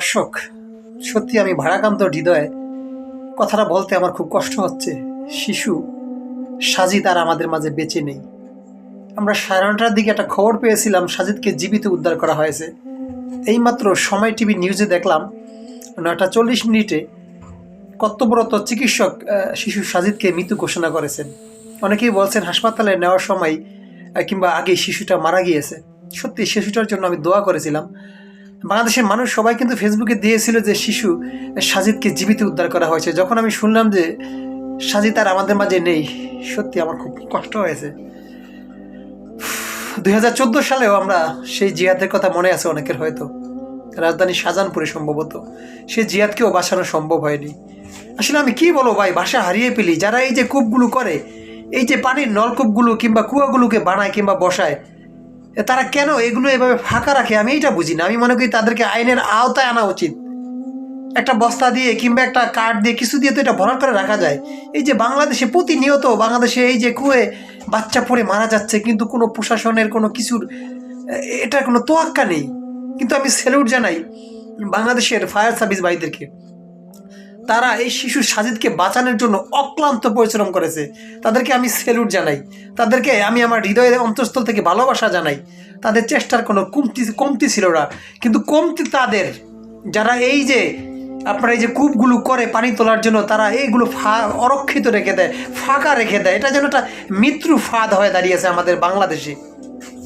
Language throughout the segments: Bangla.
দর্শক, সত্যি আমি ভারাক্রান্ত হৃদয়ে কথাটা বলতে আমার খুব কষ্ট হচ্ছে। শিশু সাজিদ আর আমাদের মাঝে বেঁচে নেই। আমরা 9:30টার দিকে একটা খবর পেয়েছিলাম সাজিদকে জীবিত উদ্ধার করা হয়েছে। এইমাত্র সময় টিভি নিউজে দেখলাম 9:40 কর্তব্যরত চিকিৎসক শিশু সাজিদকে মৃত ঘোষণা করেছেন। অনেকেই বলছেন হাসপাতালে নেওয়ার সময় কিংবা আগে শিশুটা মারা গিয়েছে। সত্যি শিশুটার জন্য আমি দোয়া করেছিলাম। বাংলাদেশের মানুষ সবাই কিন্তু ফেসবুকে দিয়েছিল যে শিশু সাজিদকে জীবিত উদ্ধার করা হয়েছে। যখন আমি শুনলাম যে সাজিদ আর আমাদের মাঝে নেই, সত্যি আমার খুব কষ্ট হয়েছে। 2014 সালেও আমরা সেই জিহাদের কথা মনে আছে অনেকের, হয়তো রাজধানী শাহজাহানপুরে সম্ভবত। সেই জিহাদকেও বাঁচানো সম্ভব হয়নি। আসলে আমি কি বলবো ভাই, ভাষা হারিয়ে ফেলি। যারা এই যে কূপগুলো করে, এই যে পানির নলকূপগুলো কিংবা কুয়াগুলোকে বানায় কিংবা বসায়, তারা কেন এগুলো এভাবে ফাঁকা রাখে আমি এটা বুঝি না। আমি মনে করি তাদেরকে আইনের আওতায় আনা উচিত। একটা বস্তা দিয়ে কিংবা একটা কাঠ দিয়ে কিছু দিয়ে তো এটা ভরাট করে রাখা যায়। এই যে বাংলাদেশে প্রতিনিয়ত বাংলাদেশে এই যে কুয়ে বাচ্চা পড়ে মারা যাচ্ছে, কিন্তু কোনো প্রশাসনের কোনো কিছুর এটার কোনো তোয়াক্কা নেই। কিন্তু আমি স্যালুট জানাই বাংলাদেশের ফায়ার সার্ভিস ভাইদেরকে। তারা এই শিশু সাজিদকে বাঁচানোর জন্য অক্লান্ত পরিশ্রম করেছে। তাদেরকে আমি স্যালুট জানাই। তাদেরকে আমি আমার হৃদয়ের অন্তঃস্থল থেকে ভালোবাসা জানাই। তাদের চেষ্টার কোনো কমতি ছিল না। কিন্তু কমতি তাদের, যারা এই যে আপনার এই যে কূপগুলো করে পানি তোলার জন্য, তারা এইগুলো অরক্ষিত রেখে দেয়, ফাঁকা রেখে দেয়। এটা যেন একটা মৃত্যু ফাঁদ হয়ে দাঁড়িয়েছে আমাদের বাংলাদেশে।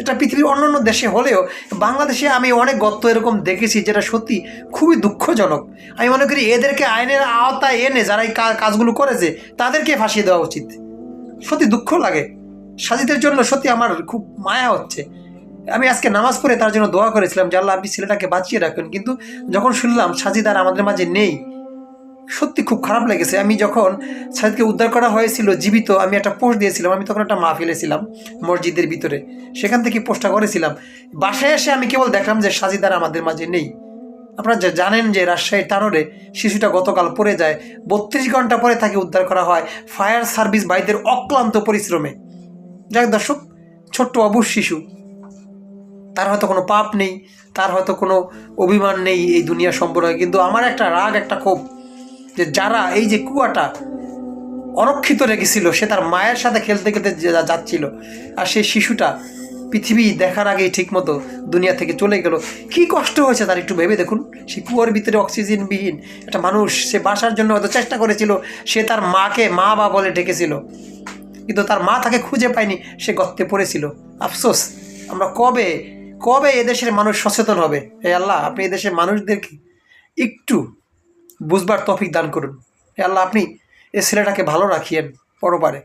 এটা পৃথিবীর অন্যান্য দেশে হলেও বাংলাদেশে আমি অনেক গর্ত এরকম দেখেছি, যেটা সত্যি খুবই দুঃখজনক। আমি মনে করি এদেরকে আইনের আওতায় এনে যারা এই কাজগুলো করেছে তাদেরকে ফাঁসিয়ে দেওয়া উচিত। সত্যি দুঃখ লাগে সাজিদের জন্য, সত্যি আমার খুব মায়া হচ্ছে। আমি আজকে নামাজ পড়ে তার জন্য দোয়া করেছিলাম যে আল্লাহ আপনি ছেলেটাকে বাঁচিয়ে রাখুন। কিন্তু যখন শুনলাম সাজিদ আর আমাদের মাঝে নেই, সত্যি খুব খারাপ লেগেছে। আমি যখন সাজিদকে উদ্ধার করা হয়েছিল জীবিত, আমি একটা পোস্ট দিয়েছিলাম। আমি তখন একটা মাহফিলে ছিলাম মসজিদের ভিতরে, সেখান থেকে পোস্টটা করেছিলাম। বাসায় এসে আমি কেবল দেখলাম যে সাজিদ আর আমাদের মাঝে নেই। আপনারা জানেন যে রাজশাহীর তানোরে শিশুটা গতকাল পড়ে যায়, 32 ঘন্টা পরে তাকে উদ্ধার করা হয় ফায়ার সার্ভিস ভাইদের অক্লান্ত পরিশ্রমে। যাক দর্শক, ছোট্ট অবুঝ শিশু, তার হয়তো কোনো পাপ নেই, তার হয়তো কোনো অভিমান নেই এই দুনিয়া সম্পর্কে। কিন্তু আমার একটা রাগ, একটা ক্ষোভ যে যারা এই যে কুয়াটা অরক্ষিত রেখেছিল, সে তার মায়ের সাথে খেলতে খেলতে যাচ্ছিল, আর সেই শিশুটা পৃথিবী দেখার আগেই ঠিকমতো দুনিয়া থেকে চলে গেল। কি কষ্ট হয়েছে তার একটু ভেবে দেখুন। সে কুয়ার ভিতরে অক্সিজেনবিহীন একটা মানুষ, সে বাঁচার জন্য হয়তো চেষ্টা করেছিল। সে তার মাকে মা বা বলে ডেকেছিল, কিন্তু তার মা তাকে খুঁজে পায়নি, সে গর্তে পড়েছিল। আফসোস, আমরা কবে কবে এদেশের মানুষ সচেতন হবে? হে আল্লাহ, আপনি এদেশের মানুষদেরকে একটু বুঝবার তৌফিক দান করুন। হে আল্লাহ, আপনি এই ছেলেটাকে ভালো রাখিয়েন পরবারে।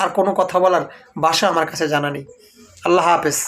আর কোনো কথা বলার ভাষা আমার কাছে জানা নেই। আল্লাহ হাফেজ।